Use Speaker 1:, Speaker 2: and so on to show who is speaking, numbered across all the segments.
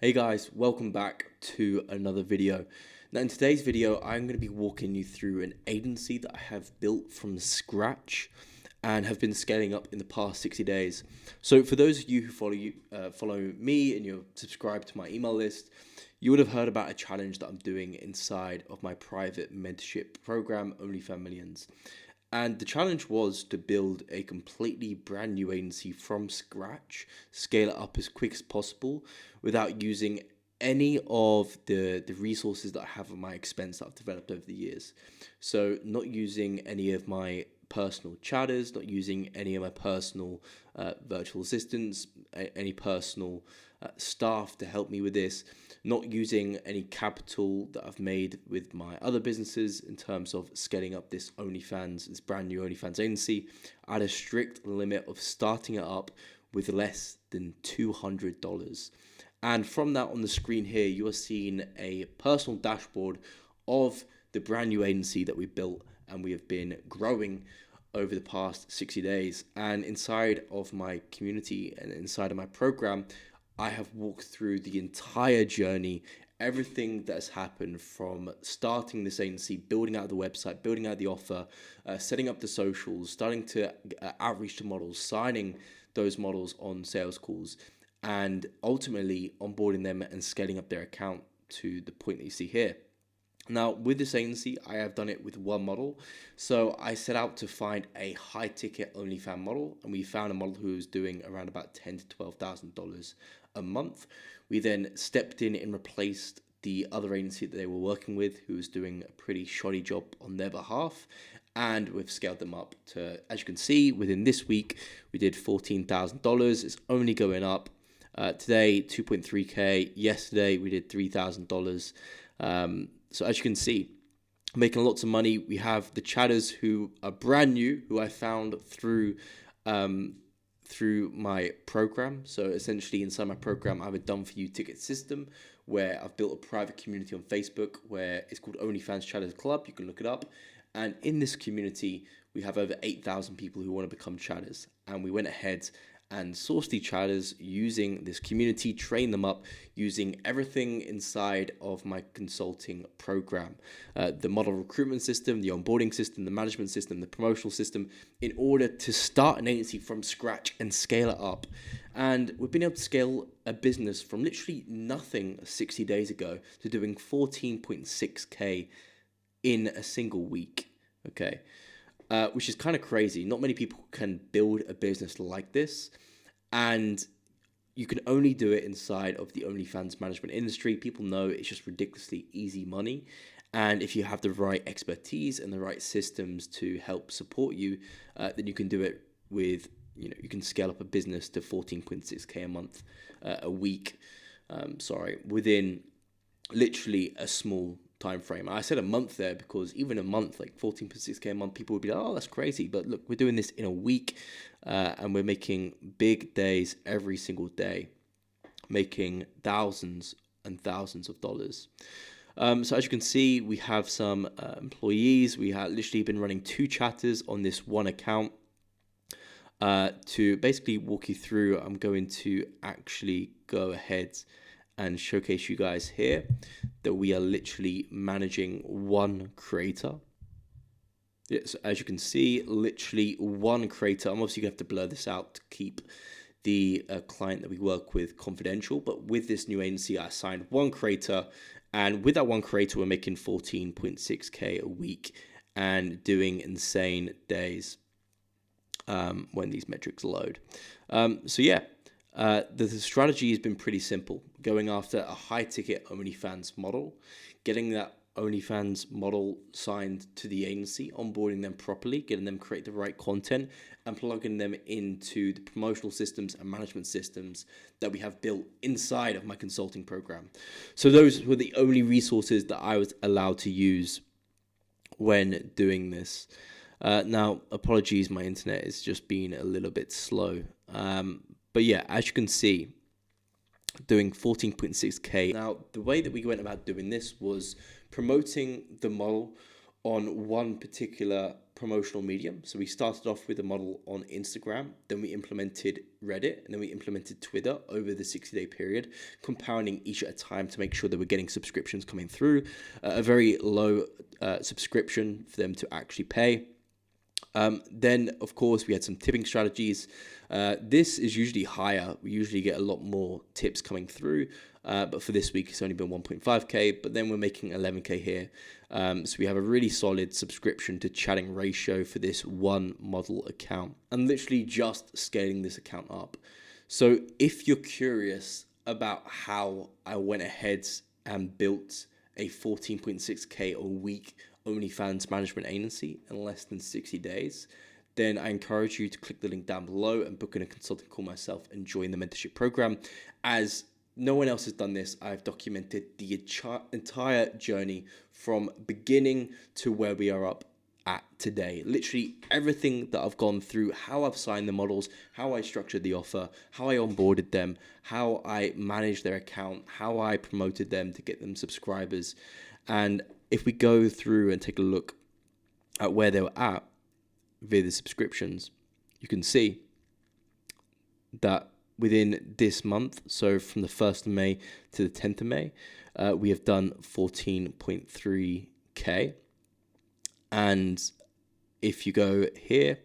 Speaker 1: Hey guys, welcome back to another video. Now in today's video, I'm going to be walking you through an agency that I have built from scratch and have been scaling up in the past 60 days. So for those of you who follow me and you're subscribed to my email list, you would have heard about a challenge that I'm doing inside of my private mentorship program, OnlyFans Millions. And the challenge was to build a completely brand new agency from scratch, scale it up as quick as possible without using any of the resources that I have at my expense that I've developed over the years. So not using any of my personal chatters, not using any of my personal virtual assistants, any personal staff to help me with this, not using any capital that I've made with my other businesses in terms of scaling up this OnlyFans, this brand new OnlyFans agency. I had a strict limit of starting it up with less than $200. And from that on the screen here, you are seeing a personal dashboard of the brand new agency that we built and we have been growing over the past 60 days. And inside of my community and inside of my program, I have walked through the entire journey, everything that has happened from starting this agency, building out the website, building out the offer, setting up the socials, starting to outreach to models, signing those models on sales calls, and ultimately onboarding them and scaling up their account to the point that you see here. Now, with this agency, I have done it with one model. So I set out to find a high ticket OnlyFans model, and we found a model who was doing around about $10,000 to $12,000 a month. We then stepped in and replaced the other agency that they were working with, who was doing a pretty shoddy job on their behalf. And we've scaled them up to, as you can see, within this week, we did $14,000. It's only going up. Today, 2.3K. Yesterday, we did $3,000. So as you can see, making lots of money. We have the chatters who are brand new, who I found through my program. So essentially inside my program, I have a done for you ticket system where I've built a private community on Facebook where it's called OnlyFans Chatters Club. You can look it up. And in this community, we have over 8,000 people who want to become chatters. And we went ahead and source the chatters using this community, train them up using everything inside of my consulting program. The model recruitment system, the onboarding system, the management system, the promotional system, in order to start an agency from scratch and scale it up. And we've been able to scale a business from literally nothing 60 days ago to doing 14.6K in a single week, okay? Which is kind of crazy. Not many people can build a business like this, and you can only do it inside of the OnlyFans management industry. People know it's just ridiculously easy money, and if you have the right expertise and the right systems to help support you, then you can do it with, you can scale up a business to 14.6K a month, a week, within literally a small time frame. I said a month there because even a month, like 14.6K a month, people would be like, oh, that's crazy. But look, we're doing this in a week and we're making big days every single day, making thousands and thousands of dollars. So as you can see, we have some employees. We have literally been running 2 chatters on this one account. To basically walk you through, I'm going to actually go ahead and showcase you guys here that we are literally managing one creator. Yeah, so as you can see, literally one creator. I'm obviously going to have to blur this out to keep the client that we work with confidential. But with this new agency, I signed one creator. And with that one creator, we're making 14.6K a week and doing insane days when these metrics load. The strategy has been pretty simple. Going after a high-ticket OnlyFans model, getting that OnlyFans model signed to the agency, onboarding them properly, getting them create the right content, and plugging them into the promotional systems and management systems that we have built inside of my consulting program. So those were the only resources that I was allowed to use when doing this. Now, apologies, my internet is just being a little bit slow. But yeah, as you can see, doing 14.6K. Now, the way that we went about doing this was promoting the model on one particular promotional medium. So we started off with a model on Instagram, then we implemented Reddit, and then we implemented Twitter over the 60-day period, compounding each at a time to make sure that we're getting subscriptions coming through, a very low subscription for them to actually pay. Then, of course, we had some tipping strategies. This is usually higher. We usually get a lot more tips coming through. But for this week, it's only been 1.5K. But then we're making 11K here. So we have a really solid subscription to chatting ratio for this one model account. And literally just scaling this account up. So if you're curious about how I went ahead and built a 14.6K a week OnlyFans management agency in less than 60 days, then I encourage you to click the link down below and book in a consulting call myself and join the mentorship program. As no one else has done this, I've documented the entire journey from beginning to where we are up at today. Literally everything that I've gone through, how I've signed the models, how I structured the offer, how I onboarded them, how I managed their account, how I promoted them to get them subscribers. And if we go through and take a look at where they were at via the subscriptions, you can see that within this month, so from the 1st of May to the 10th of May, we have done 14.3K. And if you go here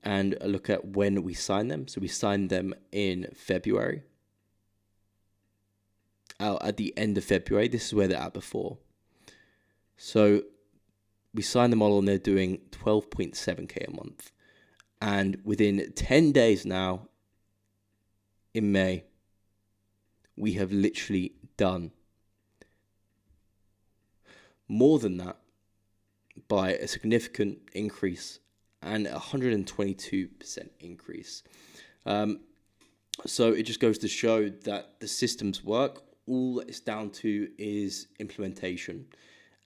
Speaker 1: and look at when we signed them, so we signed them in February. At the end of February, this is where they're at before. So we signed the model and they're doing 12.7K a month. And within 10 days now, in May, we have literally done more than that by a significant increase and 122% increase. So it just goes to show that the systems work. All it's down to is implementation.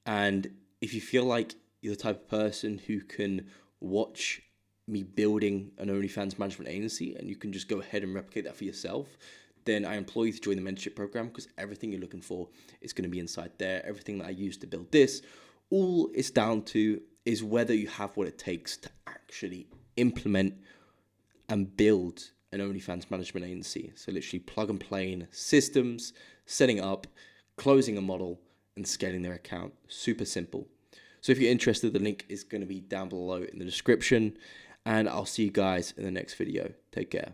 Speaker 1: And if you feel like you're the type of person who can watch me building an OnlyFans management agency and you can just go ahead and replicate that for yourself, then I implore you to join the mentorship program, because everything you're looking for is going to be inside there. Everything that I used to build this, all it's down to is whether you have what it takes to actually implement and build an OnlyFans management agency. So literally plug and play in systems, setting up, closing a model, and scaling their account. Super simple. So if you're interested, the link is going to be down below in the description, and I'll see you guys in the next video. Take care.